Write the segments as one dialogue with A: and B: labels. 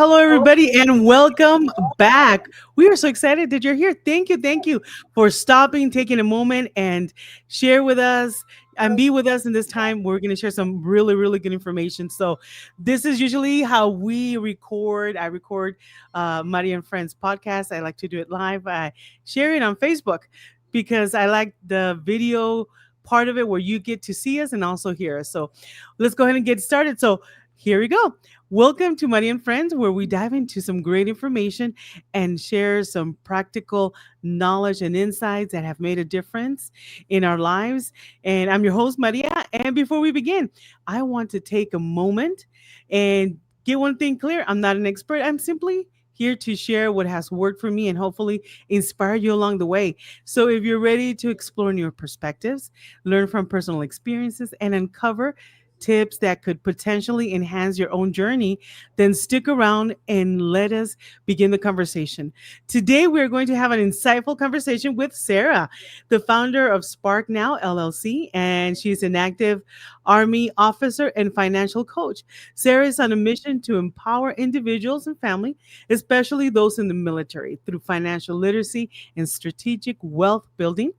A: hello, everybody, and welcome back. We are so excited that you're here. Thank you for stopping, taking a moment, and share with us and be with us in this time. We're going to share some really good information. So, this is usually how we record. I record Maria and Friends podcast. I like to do it live. I share it on Facebook because I like the video part of it where you get to see us and also hear us. So, let's go ahead and get started. So, here we go. Welcome to Money and Friends, where we dive into some great information and share some practical knowledge and insights that have made a difference in our lives. And I'm your host, Maria. And before we begin, I want to take a moment and get one thing clear. I'm not an expert, I'm simply here to share what has worked for me and hopefully inspire you along the way. So, if you're ready to explore new perspectives, learn from personal experiences, and uncover tips that could potentially enhance your own journey, then stick around and let us begin the conversation. Today, we're going to have an insightful conversation with Serah, the founder of Spark Now LLC, and she's an active Army officer and financial coach. Serah is on a mission to empower individuals and family, especially those in the military, through financial literacy and strategic wealth building.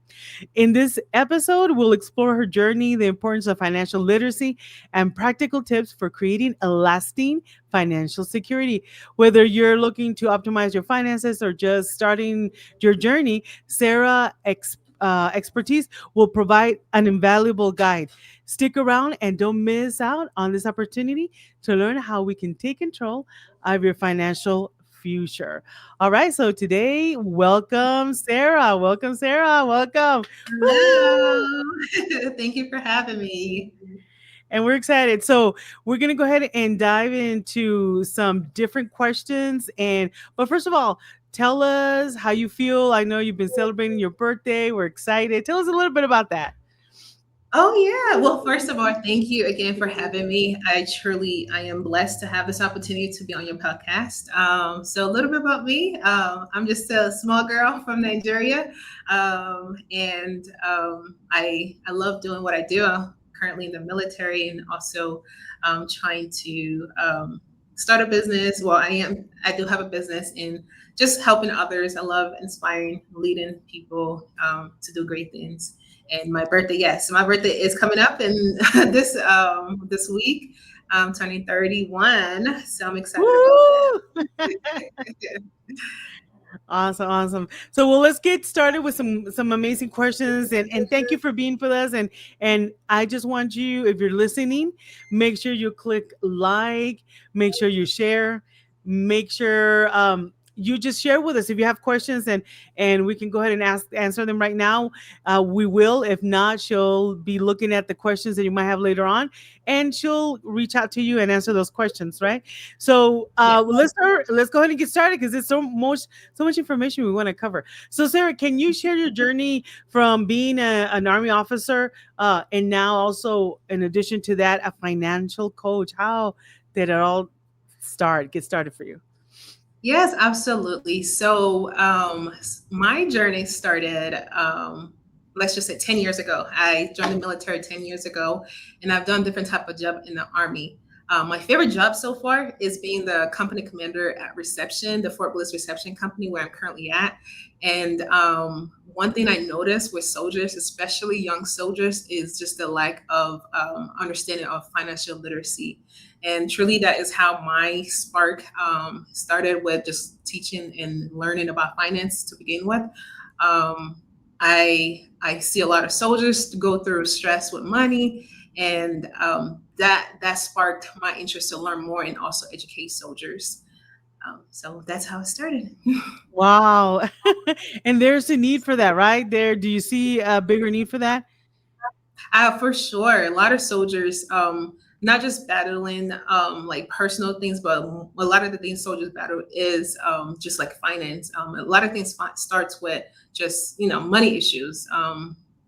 A: In this episode, we'll explore her journey, the importance of financial literacy, and practical tips for creating a lasting financial security. Whether you're looking to optimize your finances or just starting your journey, expertise will provide an invaluable guide. Stick around and don't miss out on this opportunity to learn how we can take control of your financial future. All right, so today, welcome Serah. Welcome Serah. Welcome. Woo!
B: Hello. Thank you for having me.
A: And we're excited. So we're gonna go ahead and dive into some different questions. And but first of all, tell us how you feel. I know you've been celebrating your birthday. We're excited. Tell us a little bit about that.
B: Oh yeah. Well, first of all, thank you again for having me. I am blessed to have this opportunity to be on your podcast. So a little bit about me. I'm just a small girl from Nigeria, and I love doing what I do. I'm currently in the military and also trying to start a business. Well, I do have a business in just helping others. I love inspiring, leading people to do great things. And my birthday, yes, my birthday is coming up in this week. I'm turning 31, so I'm excited about
A: Woo!
B: that.
A: Awesome. So well, let's get started with some amazing questions and thank you for being with us. And I just want you, if you're listening, make sure you click like, make sure you share, make sure you just share with us if you have questions and we can go ahead and answer them right now. We will. If not, she'll be looking at the questions that you might have later on, and she'll reach out to you and answer those questions. Right. So
B: Yeah.
A: let's go ahead and get started because there's so much information we want to cover. So, Serah, can you share your journey from being an Army officer and now also, in addition to that, a financial coach? How did it all get started for you?
B: Yes, absolutely. So, my journey started, let's just say 10 years ago. I joined the military 10 years ago, and I've done different type of job in the Army. My favorite job so far is being the company commander at reception, the Fort Bliss Reception Company, where I'm currently at. And one thing I noticed with soldiers, especially young soldiers, is just the lack of understanding of financial literacy. And truly, that is how my spark started, with just teaching and learning about finance to begin with. I see a lot of soldiers go through stress with money, and that sparked my interest to learn more and also educate soldiers. So that's how it started.
A: Wow. And there's a need for that, right? There, do you see a bigger need for that?
B: For sure, a lot of soldiers, not just battling like personal things, but a lot of the things soldiers battle is just like finance. A lot of things starts with just money issues.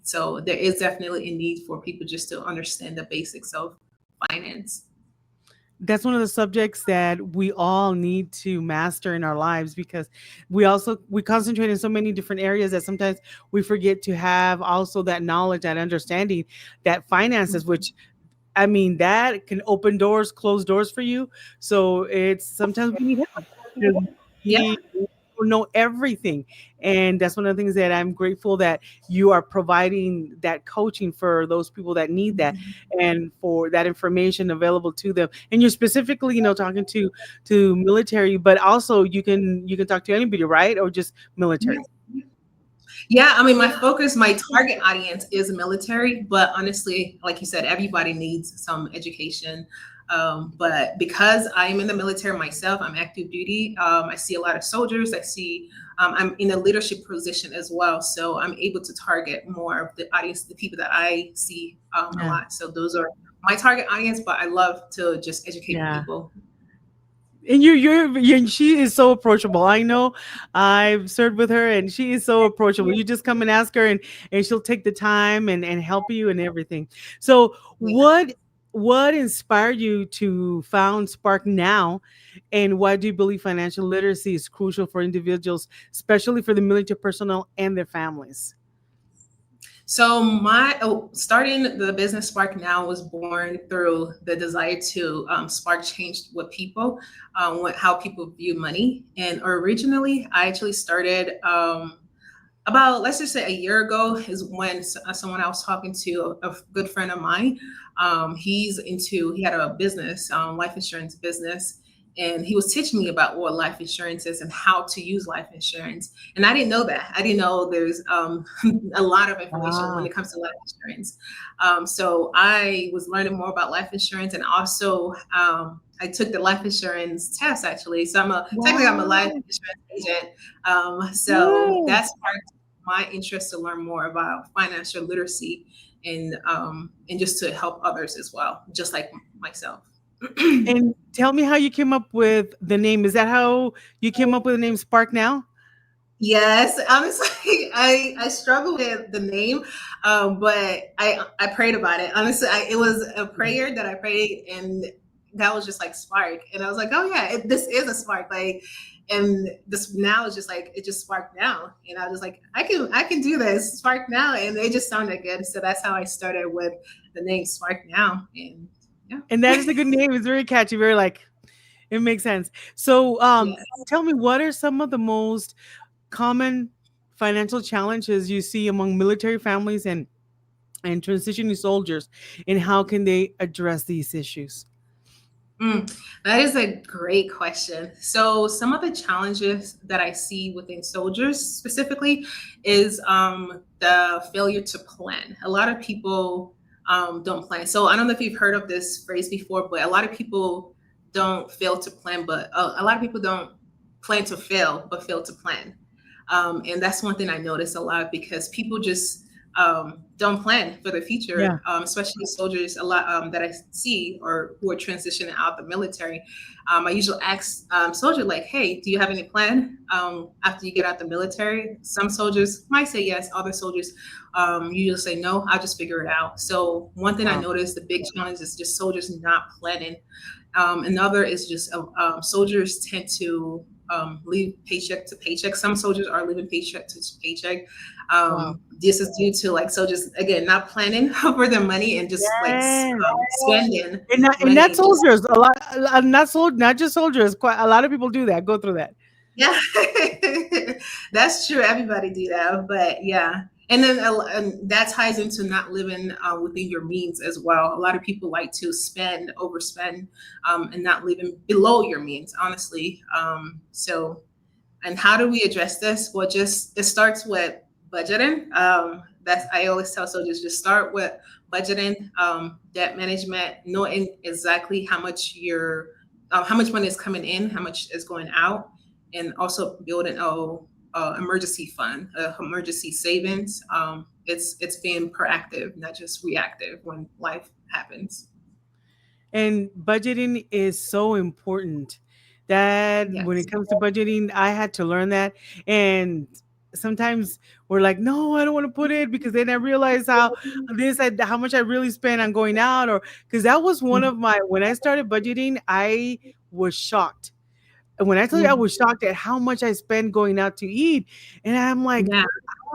B: So there is definitely a need for people just to understand the basics of finance.
A: That's one of the subjects that we all need to master in our lives because we concentrate in so many different areas that sometimes we forget to have also that knowledge, that understanding, that finances, which I mean, that can open doors, close doors for you. So it's sometimes we need help because
B: Yeah.
A: we don't know everything. And that's one of the things that I'm grateful that you are providing that coaching for those people that need that and for that information available to them. And you're specifically, talking to military, but also you can talk to anybody, right? Or just military.
B: Yeah, I mean, my target audience is military, but honestly, like you said, everybody needs some education. But because I'm in the military myself, I'm active duty. I see a lot of soldiers. I'm in a leadership position as well, so I'm able to target more of the audience, the people that I see a
A: Yeah.
B: lot. So those are my target audience. But I love to just educate
A: Yeah.
B: people.
A: And she is so approachable. I know I've served with her and she is so approachable. You just come and ask her and she'll take the time and help you and everything. So
B: Yeah.
A: what inspired you to found Spark Now, and why do you believe financial literacy is crucial for individuals, especially for the military personnel and their families?
B: So starting the business Spark Now was born through the desire to spark change with people, how people view money. And originally, I actually started about, let's just say, a year ago is when someone I was talking to, a good friend of mine, he had a business, life insurance business, and he was teaching me about what life insurance is and how to use life insurance. And I didn't know that. I didn't know there's a lot of information when
A: Wow.
B: it comes to life insurance. So I was learning more about life insurance, and also I took the life insurance test actually. So I'm a life
A: Wow.
B: insurance agent. So
A: Good.
B: that's part my interest to learn more about financial literacy and just to help others as well, just like myself.
A: And tell me how you came up with the name. Is that how you came up with the name Spark Now?
B: Yes, honestly, I struggle with the name, but I prayed about it. Honestly, it was a prayer that I prayed, and that was just like spark, and I was like, oh yeah, this is a spark, like, and this now is just like it just sparked now, and I was like, I can do this, spark now, and it just sounded good, so that's how I started with the name Spark Now, and yeah,
A: And that is a good name. It's very catchy, very like it makes sense. So,
B: yeah.
A: tell me, what are some of the most common financial challenges you see among military families and transitioning soldiers, and how can they address these issues?
B: Mm, that is a great question. So, some of the challenges that I see within soldiers specifically is the failure to plan. A lot of people don't plan. So, I don't know if you've heard of this phrase before, but a lot of people don't fail to plan, but a lot of people don't plan to fail, but fail to plan. And that's one thing I notice a lot because people just don't plan for the
A: Yeah.
B: future, especially soldiers a lot that I see or who are transitioning out the military. I usually ask soldier like, "Hey, do you have any plan after you get out the military?" Some soldiers might say yes. Other soldiers usually say no. I'll just figure it out. So one thing I
A: Wow.
B: noticed, the big challenge is just soldiers not planning. Another is just soldiers tend to live paycheck to paycheck. Some soldiers are living paycheck to paycheck.
A: Wow.
B: This is due to like soldiers again not planning for their money and just like
A: Yes.
B: spending
A: And not
B: money. Just
A: soldiers. Not just soldiers. Quite a lot of people do that. Go through that.
B: yeah, that's true. Everybody do that, but yeah. And then and that ties into not living within your means as well. A lot of people like to overspend, and not living below your means, honestly. So and how do we address this? Well, just it starts with budgeting. That's I always tell soldiers just start with budgeting, debt management, knowing exactly how much money is coming in, how much is going out, and also building a emergency fund, emergency savings. It's being proactive, not just reactive when life happens.
A: And budgeting is so important that when it
B: Yes.
A: comes to budgeting, I had to learn that. And sometimes we're like, no, I don't want to put it because then I realize how much I really spend on going out, or because that was one of my when I started budgeting, I was shocked. And when I tell you I
B: Mhm.
A: was shocked at how much I spend going out to eat, and I'm like,
B: Yeah.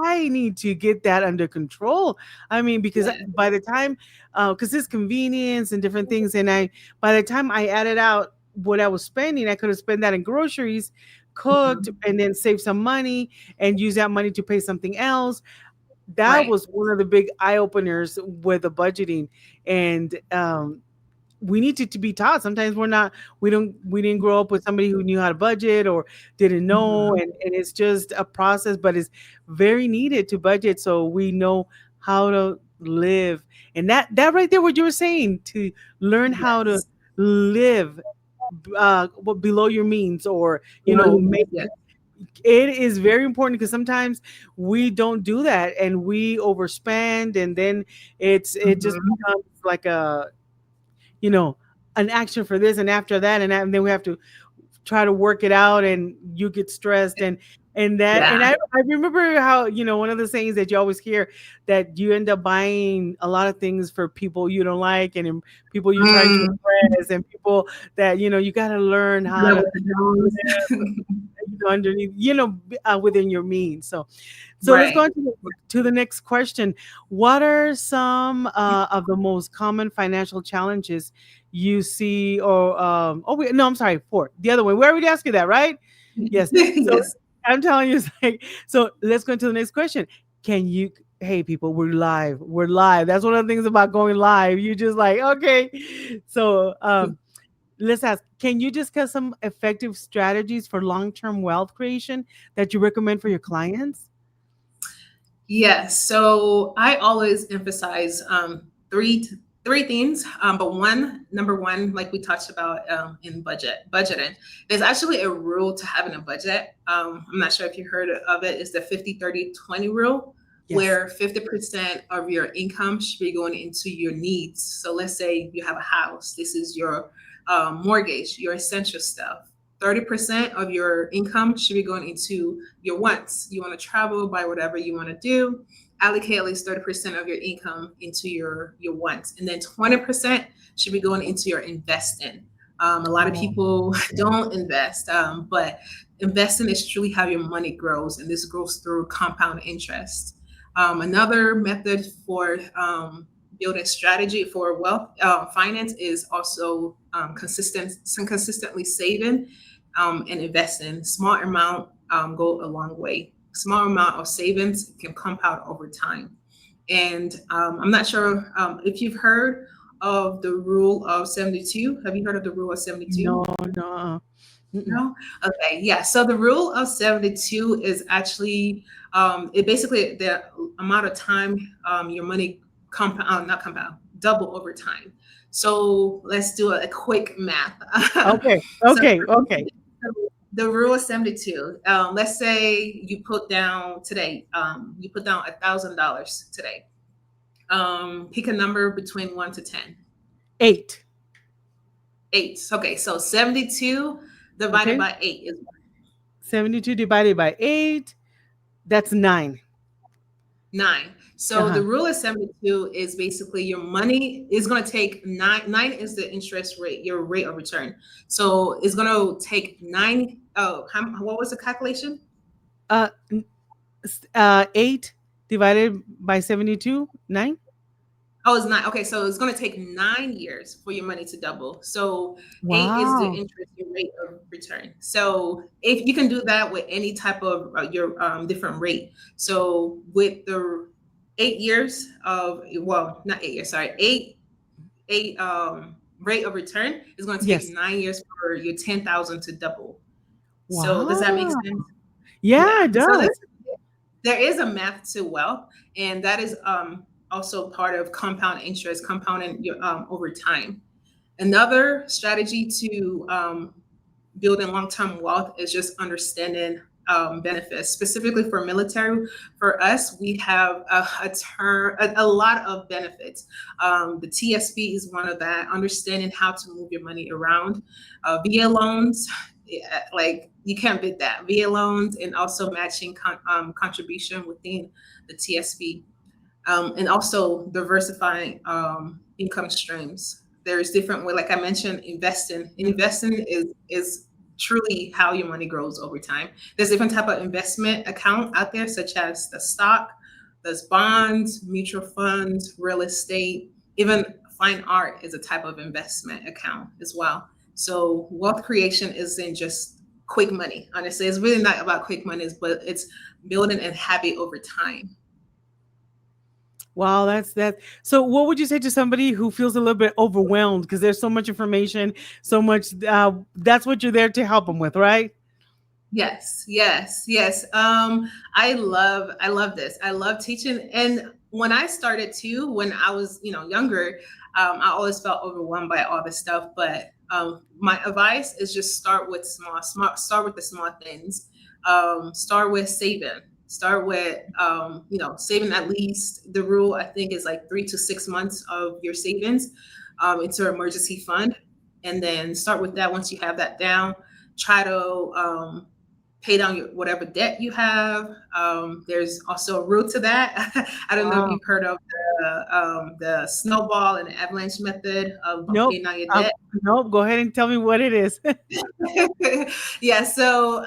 A: I need to get that under control. I mean, because
B: Yeah.
A: by the time, because it's convenience and different things, and by the time I added out what I was spending, I could have spent that in groceries, cooked,
B: Mhm.
A: and then save some money and use that money to pay something else. That
B: Right.
A: was one of the big eye openers with the budgeting, and we need to be taught. Sometimes we didn't grow up with somebody who knew how to budget or didn't know,
B: Mhm.
A: and it's just a process, but it's very needed to budget so we know how to live. And that right there, what you were saying, to learn how to
B: Yes.
A: live below your means, or
B: Below your
A: make
B: means, yes.
A: it is very important, because sometimes we don't do that and we overspend, and then it just
B: Mhm.
A: becomes like you know, an action for this and after that, and then we have to try to work it out, and you get stressed, and
B: Yeah.
A: I remember how, one of the sayings that you always hear, that you end up buying a lot of things for people you don't like, and people you're trying to
B: Mm.
A: impress, and people that you got to learn how
B: That
A: to
B: with the Jones.
A: underneath, within your means. So let's go
B: Right.
A: on to the next question. What are some of the most common financial challenges you see, or oh wait, no, I'm sorry, four. The other one. We already asked you that, right? Yes. So
B: Yes.
A: I'm telling you, it's like, so let's go into the next question. Can you, hey people, we're live. We're live. That's one of the things about going live. You just like, okay. So let's ask, can you discuss some effective strategies for long-term wealth creation that you recommend for your clients?
B: Yes. So I always emphasize three things. But number one, like we talked about in budgeting, there's actually a rule to having a budget. I'm not sure if you heard of it. It's the 50/30/20 rule,
A: Yes.
B: where 50% of your income should be going into your needs. So let's say you have a house. This is your mortgage, your essential stuff. 30% of your income should be going into your wants. You want to travel, buy whatever you want to do. Allocate at least 30% of your income into your wants. And then 20% should be going into your investing. A lot of
A: Oh,
B: people don't invest, but investing is truly how your money grows, and this grows through compound interest. Another method for building strategy for wealth finance is also consistently saving and investing. Small amount go a long way. Small amount of savings can compound over time. And I'm not sure if you've heard of the rule of 72. Have you heard of the rule of 72?
A: no, no. Mm-mm.
B: No? Okay, yeah. So the rule of 72 is actually it basically the amount of time your money compound, not compound, double over time. So let's do a quick math.
A: Okay,
B: So
A: okay, okay.
B: the rule of 72. Let's say you put down today, you put down $1,000 today. Pick a number between 1 to 10.
A: 8.
B: Eight. Okay, so 72 divided
A: Okay.
B: by 8 is
A: 72 divided by 8, that's 9.
B: 9. So
A: Uh-huh.
B: the rule of 72 is basically your money is going to take nine. Nine is the interest rate, your rate of return. So it's going to take nine. Oh, what was the calculation?
A: Uh 8 divided by 72, 9?
B: Oh, it's nine. Okay, so it's going to take 9 years for your money to double. So eight is the
A: Wow.
B: interest your rate of return. So if you can do that with any type of your different rate. So with the 8 years of, well, not 8 years, sorry, eight rate of return is going to take
A: Yes.
B: 9 years for your 10,000 to double. So does that make
A: Wow.
B: sense?
A: Yeah,
B: Yeah.
A: it
B: So this
A: does.
B: there is a math to wealth, and that is also part of compound interest, compounding your over time. Another strategy to building long-term wealth is just understanding benefits, specifically for military. For us, we have a lot of benefits. The TSP is one of that. Understanding how to move your money around, VA loans. Yeah, like you can't beat that. VA loans and also matching contribution within the TSP, and also diversifying income streams. There's different way, like I mentioned, investing. Investing is truly how your money grows over time. There's different type of investment account out there, such as the stock, there's bonds, mutual funds, real estate, even fine art is a type of investment account as well. So wealth creation isn't just quick money. Honestly, it's really not about quick money, but it's building a habit over time.
A: Wow, that's that. So, what would you say to somebody who feels a little bit overwhelmed because there's so much information, so much? That's what you're there to help them with, right?
B: Yes, yes, yes. I love this. I love teaching. And when I started too, when I was, younger, I always felt overwhelmed by all this stuff. But my advice is just start with start with the small things. Start with saving. Start with, saving at least the rule I think is like 3 to 6 months of your savings into an emergency fund, and then start with that. Once you have that down, try to pay down your whatever debt you have. There's also a route to that. I don't know if
A: Wow.
B: you've heard of the snowball and the avalanche method of
A: Nope.
B: paying down your
A: Um,
B: debt.
A: nope. Go ahead and tell me what it is.
B: Yeah, so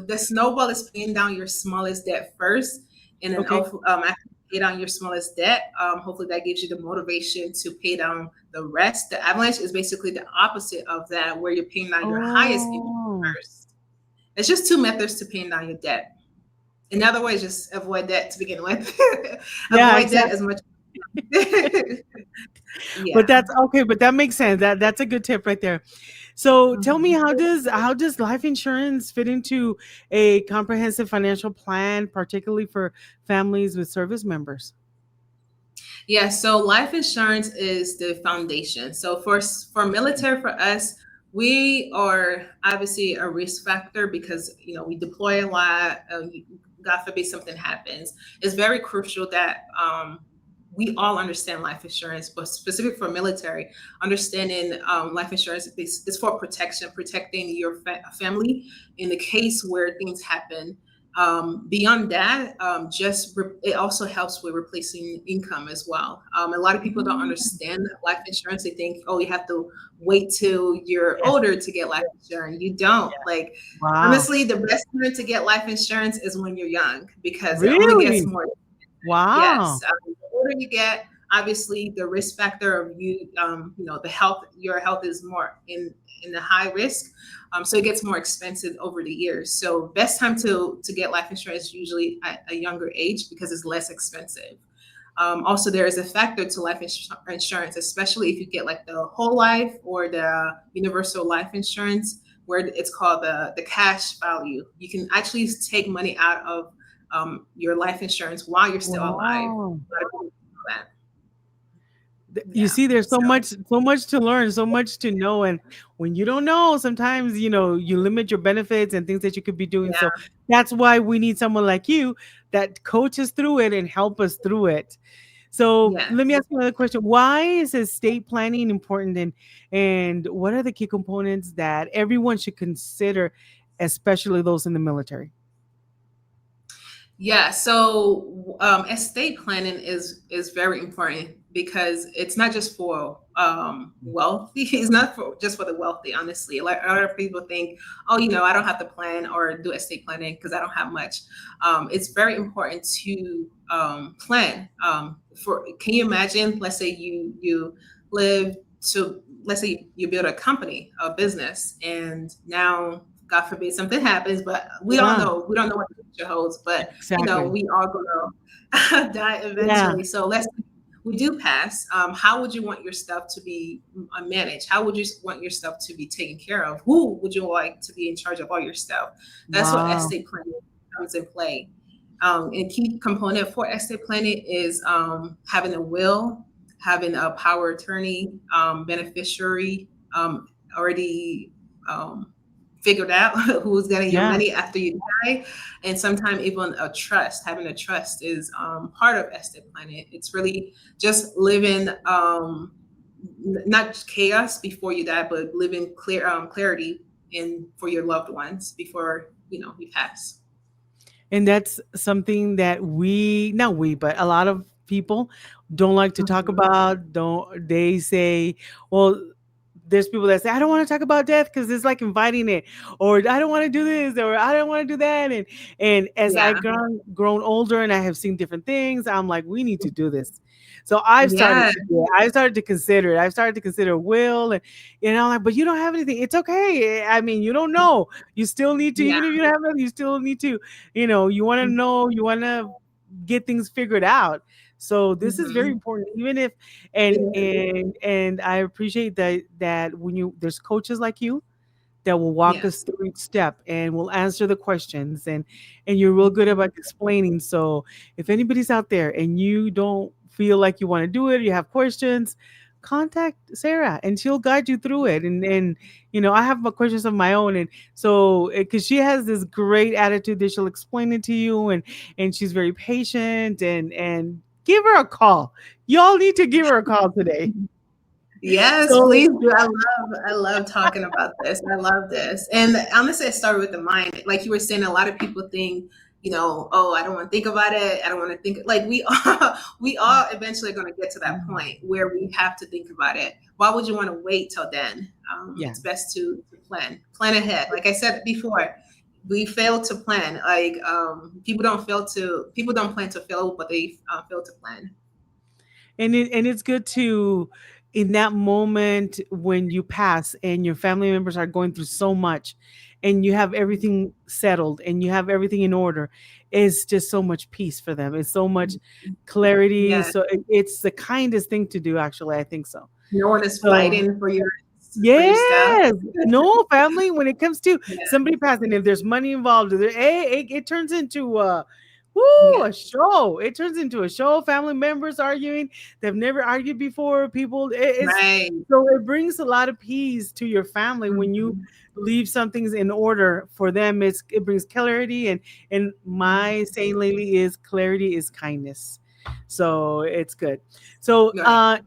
B: the snowball is paying down your smallest debt first, and then
A: Okay.
B: after you pay down your smallest debt, hopefully that gives you the motivation to pay down the rest. The avalanche is basically the opposite of that, where you're paying down your highest income
A: Oh,
B: first. It's just two methods to paying down your debt. In other words, just avoid debt to begin with.
A: yeah,
B: Avoid debt
A: exactly.
B: as much.
A: But
B: Yeah.
A: that's okay. But that makes sense. That's a good tip right there. So, tell me,
B: Mhm.
A: how does life insurance fit into a comprehensive financial plan, particularly for families with service members?
B: Yeah, so life insurance is the foundation. So for military, for us, we are obviously a risk factor because we deploy a lot. God forbid something happens. It's very crucial that we all understand life insurance, but specific for military, understanding life insurance is for protection, protecting your family in the case where things happen. Beyond that, it also helps with replacing income as well. A lot of people don't
A: Mm,
B: understand life insurance. They think, oh, you have to wait till you're
A: yes.
B: older to get life insurance. You don't.
A: Yeah.
B: Like,
A: Wow.
B: honestly, the best time to get life insurance is when you're young because it only gets
A: Really?
B: more. Yes,
A: Wow.
B: the older you get, obviously the risk factor of the health, your health is more in the high risk, so it gets more expensive over the years. So best time to get life insurance is usually at a younger age because it's less expensive. Also, there is a factor to insurance, especially if you get like the whole life or the universal life insurance, where it's called the cash value. You can actually take money out of your life insurance while you're still alive.
A: Wow.
B: A lot of people don't know that.
A: You
B: Yeah.
A: see, there's so
B: So
A: much, so much to learn, so much to know, and when you don't know, sometimes you limit your benefits and things that you could be doing. So
B: yeah,
A: that's why we need someone like you that coaches through it and help us through it. So let me
B: yes.
A: ask you another question: why is estate planning important, and what are the key components that everyone should consider, especially those in the military?
B: Yeah, so estate planning is very important because it's not just for wealthy. It's not for just for the wealthy. Honestly, like a lot of people think, oh, I don't have to plan or do estate planning because I don't have much. It's very important to plan. For Can you imagine? Let's say you live to let's say you build a company, a business, and now God forbid something happens, but we don't
A: Yeah,
B: know. We don't know what the future holds, but
A: exactly.
B: we are gonna die
A: Yeah,
B: eventually. So we do pass. How would you want your stuff to be managed? How would you want your stuff to be taken care of? Who would you like to be in charge of all your stuff? That's what
A: wow.
B: estate planning comes in play. And key component for estate planning is having a will, having a power attorney, beneficiary already um, figured out who's getting your
A: Yeah.
B: money after you die, and sometimes even a trust. Having a trust is part of estate planning. It's really just living not chaos before you die, but living clarity in for your loved ones before you pass.
A: And that's something that not we, but a lot of people don't like to talk
B: Mhm.
A: about. Don't they say, well, there's people that say, I don't want to talk about death because it's like inviting it, or I don't want to do this, or I don't want to do that. And as
B: Yeah.
A: I've grown older and I have seen different things, I'm like, we need to do this. So I've started
B: Yeah.
A: to do it. I've started to consider it. I've started to consider will, and I'm like, but you don't have anything. It's okay. I mean, you don't know. You still need to,
B: Yeah.
A: even if you don't have anything, you still need to, you want to know, you want to get things figured out. So this is very
B: Mhm.
A: important, even if
B: It
A: and
B: is.
A: and I appreciate that when there's coaches like you that will walk us
B: Yes.
A: through each step and will answer the questions, and you're real good
B: Mhm.
A: about explaining. So if anybody's out there and you don't feel like you want to do it, you have questions, contact Sarah and she'll guide you through it. And I have my questions of my own, and so because she has this great attitude that she'll explain it to you, and she's very patient, and give her a call. Y'all need to give her a call today.
B: Yes,
A: So
B: please do. I love talking about this. I love this. And honestly, I started with the mind. Like you were saying, a lot of people think, oh, I don't want to think about it. I don't want to think like we all eventually going to get to that point where we have to think about it. Why would you want to wait till then?
A: yeah.
B: It's best to plan ahead. Like I said before, we fail to plan. Like people don't plan to fail, but they fail to plan.
A: And it's good to, in that moment when you pass and your family members are going through so much and you have everything settled and you have everything in order, it's just so much peace for them. It's so much clarity.
B: Yeah.
A: So it's the kindest thing to do, actually. I think so.
B: No one is
A: So
B: fighting for your stuff.
A: yes. No, family, when it comes to
B: Yeah,
A: somebody passing, if there's money involved, it turns into a
B: yes,
A: show. It turns into a show. Family members arguing. They've never argued before. People, it's
B: right.
A: so it brings a lot of peace to your family when you
B: Mhm,
A: leave some things in order for them. It brings clarity, and
B: mhm.
A: my saying lately is clarity is kindness. So it's good. So
B: Right.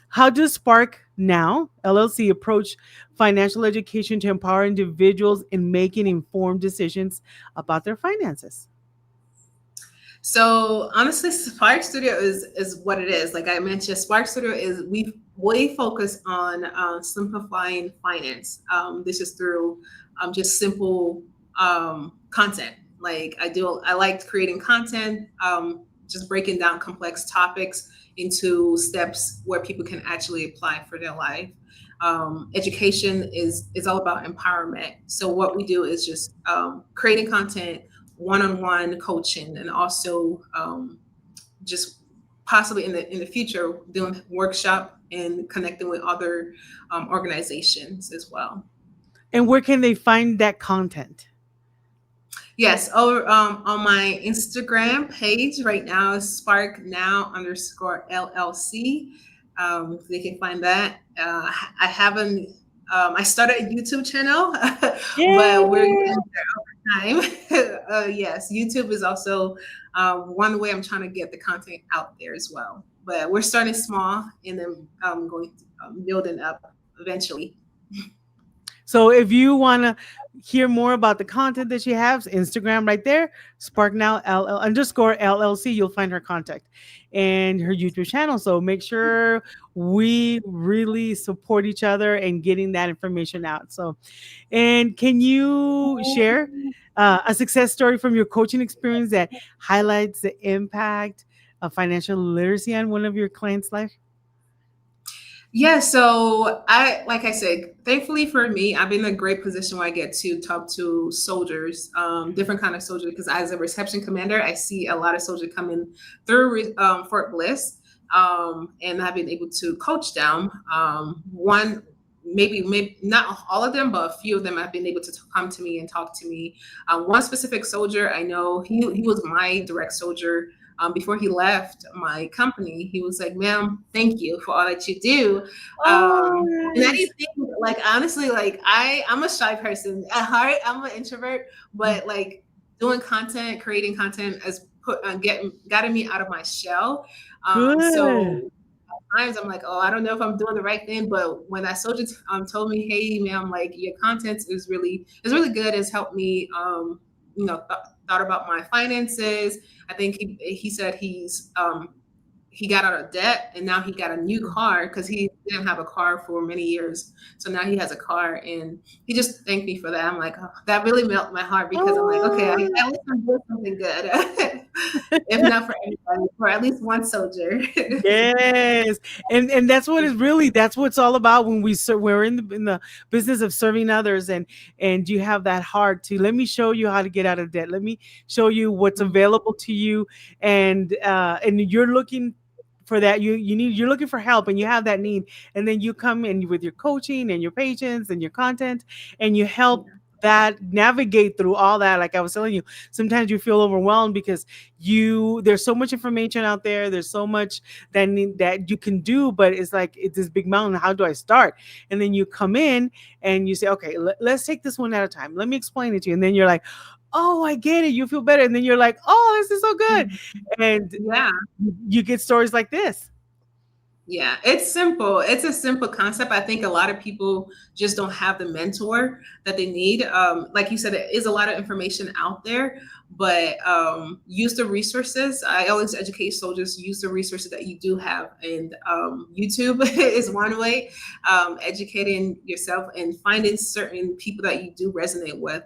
A: how does Spark Now LLC approach financial education to empower individuals in making informed decisions about their finances?
B: So honestly, Spark Studio is what it is. Like I mentioned, Spark Studio is we focus on simplifying finance. This is through just simple content. Like I like creating content, just breaking down complex topics into steps where people can actually apply for their life. Education is all about empowerment. So what we do is just creating content, one-on-one coaching, and also just possibly in the future doing workshop and connecting with other organizations as well.
A: And where can they find that content?
B: Yes, over on my Instagram page right now is Spark Now underscore LLC. They can find that. I haven't. I started a YouTube channel, but we're
A: Yay!
B: getting time. Yes, YouTube is also one way I'm trying to get the content out there as well. But we're starting small and then going building up eventually.
A: So if you want to hear more about the content that she has, Instagram right there, Spark Now underscore LLC, you'll find her contact and her YouTube channel. So make sure we really support each other and getting that information out. So, and can you share a success story from your coaching experience that highlights the impact of financial literacy on one of your clients' life?
B: Yeah, so like I said, thankfully for me, I'm in a great position where I get to talk to soldiers, different kind of soldiers, because as a reception commander, I see a lot of soldiers coming through Fort Bliss, and I've been able to coach them. One, maybe not all of them, but a few of them have been able to come to me and talk to me. One specific soldier, I know he was my direct soldier before he left my company. He was like, "Ma'am, thank you for all that you do."
A: Oh,
B: And I
A: nice.
B: didn't think, like, honestly, like I'm a shy person at heart. I'm an introvert, but like doing content, creating content has gotten me out of my shell.
A: Good.
B: So times I'm like, oh, I don't know if I'm doing the right thing. But when that soldier told me, hey, man, like your content is really good. It's helped me, thought about my finances. I think he said he's he got out of debt, and now he got a new car because he didn't have a car for many years. So now he has a car, and he just thanked me for that. I'm like, oh, that really melted my heart because I'm like, okay,
A: Oh.
B: at least I'm doing something good, if not for everybody, for at least one soldier.
A: Yes, and that's what is really, that's what it's all about when we're in the business of serving others, and you have that heart to, let me show you how to get out of debt. Let me show you what's available to you, and you're looking for that. You're looking for help, and you have that need, and then you come in with your coaching and your patience and your content, and you help
B: Yeah,
A: that navigate through all that. Like I was telling you, sometimes you feel overwhelmed because there's so much information out there, there's so much that you can do, but it's like it's this big mountain. How do I start? And then you come in and you say, okay, let's take this one at a time. Let me explain it to you. And then you're like, oh, I get it. You feel better. And then you're like, oh, this is so good. And
B: yeah.
A: you get stories like this.
B: Yeah, it's simple. It's a simple concept. I think a lot of people just don't have the mentor that they need. Like you said, there is a lot of information out there, but use the resources. I always educate soldiers, use the resources that you do have. And YouTube is one way, educating yourself and finding certain people that you do resonate with.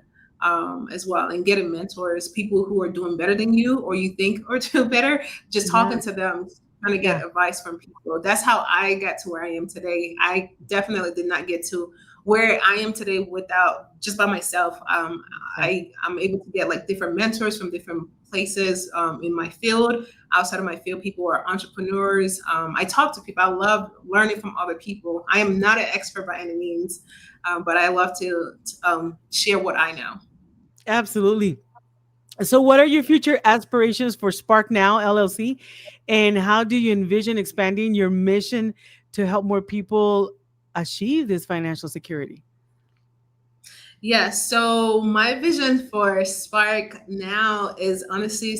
B: As well, and getting mentors, people who are doing better than you or you think are doing better, just
A: Yeah.
B: talking to them, trying to
A: Yeah.
B: get advice from people. That's how I got to where I am today. I definitely did not get to where I am today without just by myself. I'm able to get like different mentors from different places in my field. Outside of my field, people are entrepreneurs. I talk to people. I love learning from other people. I am not an expert by any means, but I love to share what I know.
A: Absolutely. So, what are your future aspirations for Spark Now LLC, and how do you envision expanding your mission to help more people achieve this financial security?
B: Yes. So my vision for Spark now is honestly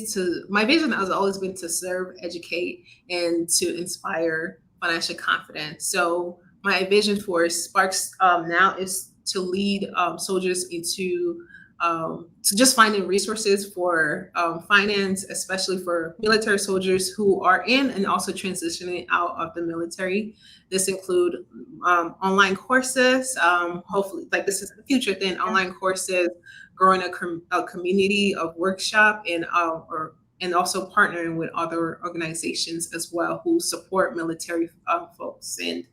B: my vision has always been to serve, educate, and to inspire financial confidence. So my vision for Sparks now is to lead soldiers into to just finding resources for finance, especially for military soldiers who are in and also transitioning out of the military. This include online courses. Hopefully, like this is the future thing. Online courses, growing a community of workshop, and also partnering with other organizations as well who support military folks. And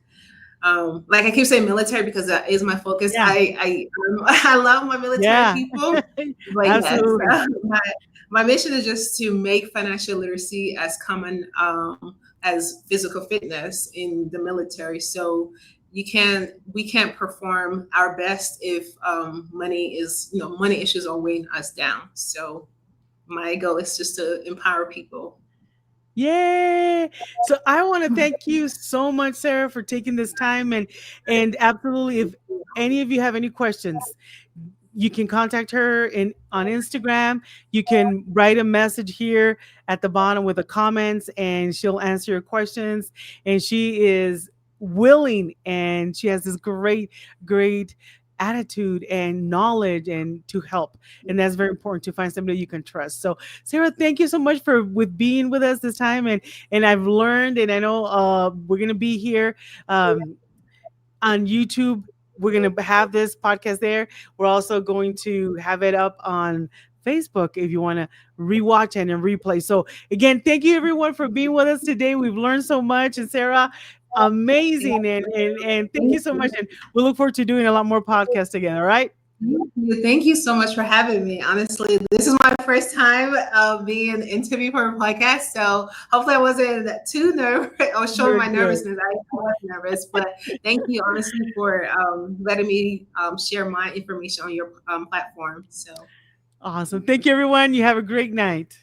B: like I keep saying military because that is my focus.
A: Yeah.
B: I love my military
A: Yeah.
B: people, but yes,
A: Absolutely.
B: my mission is just to make financial literacy as common as physical fitness in the military. So we can't perform our best if money issues are weighing us down. So my goal is just to empower people.
A: Yay! So I want to thank you so much, Sarah, for taking this time, and absolutely, if any of you have any questions, you can contact her in on Instagram. You can write a message here at the bottom with the comments, and she'll answer your questions. And she is willing, and she has this great attitude and knowledge and to help, and that's very important, to find somebody you can trust. So Sarah, thank you so much for with being with us this time, and I've learned, and I know we're gonna be here on YouTube. We're going to have this podcast there. We're also going to have it up on Facebook if you want to rewatch it and replay. So, again, thank you everyone for being with us today. We've learned so much. And Sarah, amazing. And thank you so much. And we look forward to doing a lot more podcasts again. All right.
B: Thank you so much for having me. Honestly, this is my first time being interviewed for a podcast, so hopefully I wasn't too nervous or showing my
A: Good, good.
B: nervousness. I was nervous, but thank you honestly for letting me share my information on your platform. So.
A: Awesome. Thank you, everyone. You have a great night.